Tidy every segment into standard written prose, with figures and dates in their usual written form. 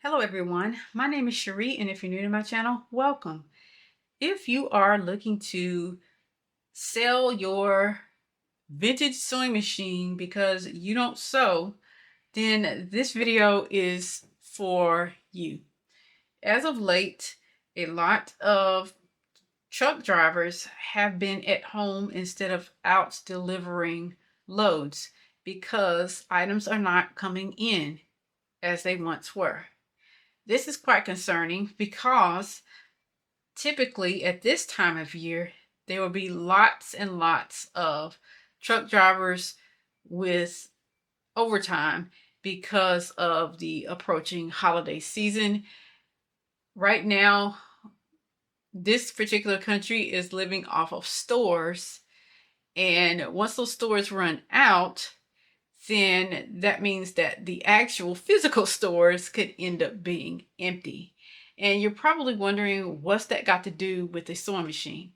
Hello everyone, my name is Cherie, and if you're new to my channel, welcome. If you are looking to sell your vintage sewing machine because you don't sew, then this video is for you. As of late, a lot of truck drivers have been at home instead of out delivering loads because items are not coming in as they once were. This is quite concerning because typically at this time of year, there will be lots and lots of truck drivers with overtime because of the approaching holiday season. Right now, this particular country is living off of stores, and once those stores run out, then that means that the actual physical stores could end up being empty. And you're probably wondering, what's that got to do with a sewing machine?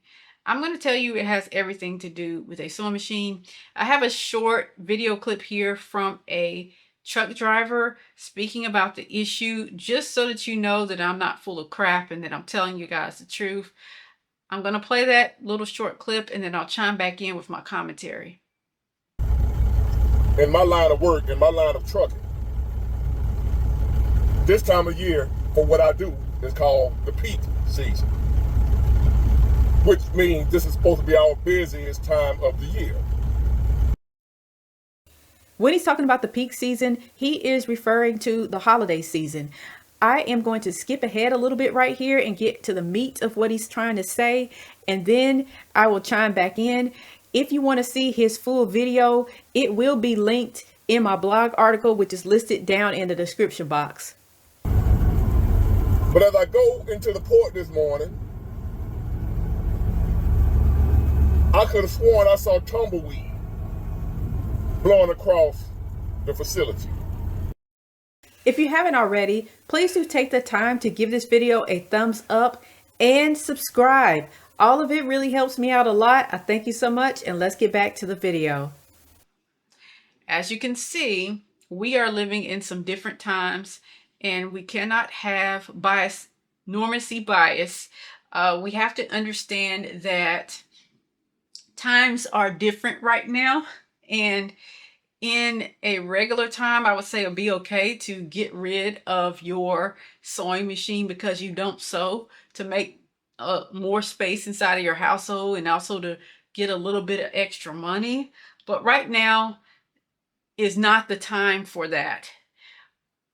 I'm going to tell you it has everything to do with a sewing machine. I have a short video clip here from a truck driver speaking about the issue, just so that you know that I'm not full of crap and that I'm telling you guys the truth. I'm going to play that little short clip and then I'll chime back in with my commentary. In my line of work, in my line of trucking, this time of year for what I do is called the peak season, which means this is supposed to be our busiest time of the year. When he's talking about the peak season, he is referring to the holiday season. I am going to skip ahead a little bit right here and get to the meat of what he's trying to say, and then I will chime back in. If you want to see his full video, it will be linked in my blog article, which is listed down in the description box. But as I go into the port this morning, I could have sworn I saw tumbleweed blowing across the facility. If you haven't already, please do take the time to give this video a thumbs up and subscribe. All of it really helps me out a lot. I thank you so much, and let's get back to the video. As you can see, we are living in some different times, and we cannot have normacy bias. We have to understand that times are different right now, and in a regular time, I would say it'll be okay to get rid of your sewing machine because you don't sew, to make more space inside of your household and also to get a little bit of extra money. But right now is not the time for that.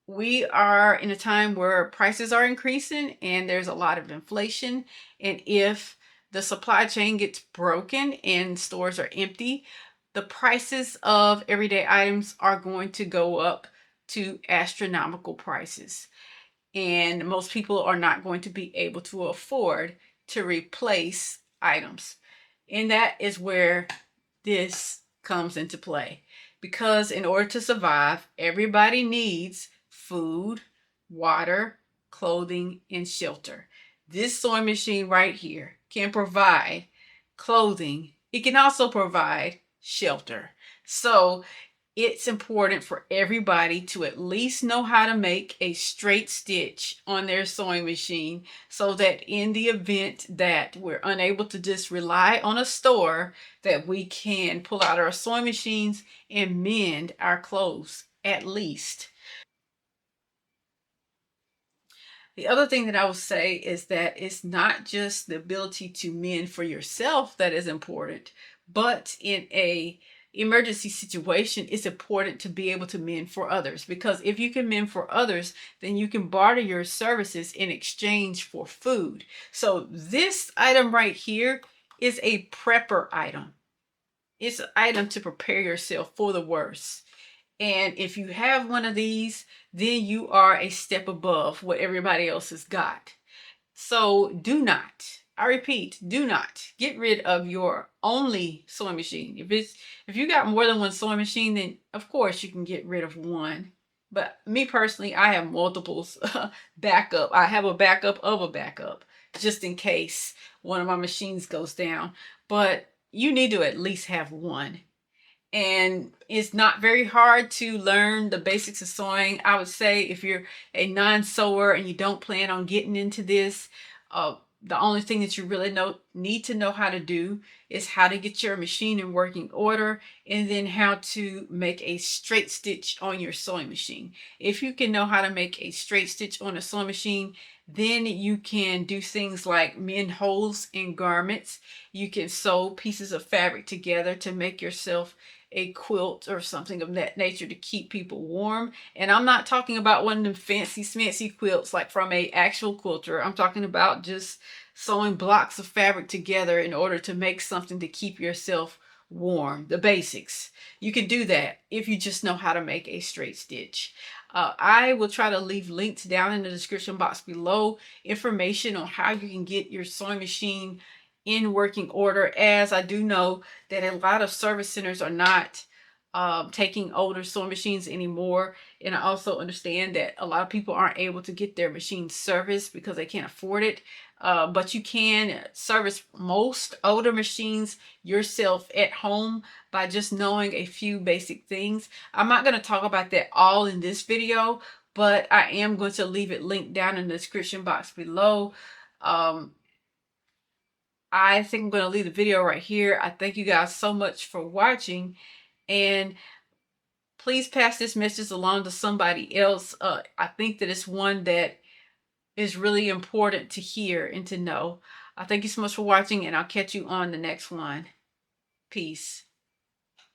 We are in a time where prices are increasing and there's a lot of inflation. And if the supply chain gets broken and stores are empty, the prices of everyday items are going to go up to astronomical prices. And most people are not going to be able to afford to replace items. And that is where this comes into play. Because in order to survive, everybody needs food, water, clothing, and shelter. This sewing machine right here can provide clothing. It can also provide shelter. So it's important for everybody to at least know how to make a straight stitch on their sewing machine, so that in the event that we're unable to just rely on a store, that we can pull out our sewing machines and mend our clothes at least. The other thing that I would say is that it's not just the ability to mend for yourself that is important, but in a emergency situation, it's important to be able to mend for others, because if you can mend for others, then you can barter your services in exchange for food. So this item right here is a prepper item. It's an item to prepare yourself for the worst. And if you have one of these, then you are a step above what everybody else has got. So do not, I repeat, do not get rid of your only sewing machine. If you got more than one sewing machine, then of course you can get rid of one. But me personally, I have multiples backup. I have a backup of a backup just in case one of my machines goes down. But you need to at least have one. and it's not very hard to learn the basics of sewing. I would say if you're a non-sewer and you don't plan on getting into this, the only thing that you really need to know how to do is how to get your machine in working order, and then how to make a straight stitch on your sewing machine. If you can know how to make a straight stitch on a sewing machine, then you can do things like mend holes in garments. You can sew pieces of fabric together to make yourself a quilt or something of that nature to keep people warm. And I'm not talking about one of them fancy smancy quilts like from a actual quilter. I'm talking about just sewing blocks of fabric together in order to make something to keep yourself warm. The basics. You can do that if you just know how to make a straight stitch. I will try to leave links down in the description box below, information on how you can get your sewing machine in working order, as I do know that a lot of service centers are not taking older sewing machines anymore. And I also understand that a lot of people aren't able to get their machines serviced because they can't afford it. But you can service most older machines yourself at home by just knowing a few basic things. I'm not going to talk about that all in this video, but I am going to leave it linked down in the description box below. I think I'm going to leave the video right here. I thank you guys so much for watching, and please pass this message along to somebody else. I think that it's one that is really important to hear and to know. I thank you so much for watching, and I'll catch you on the next one. Peace.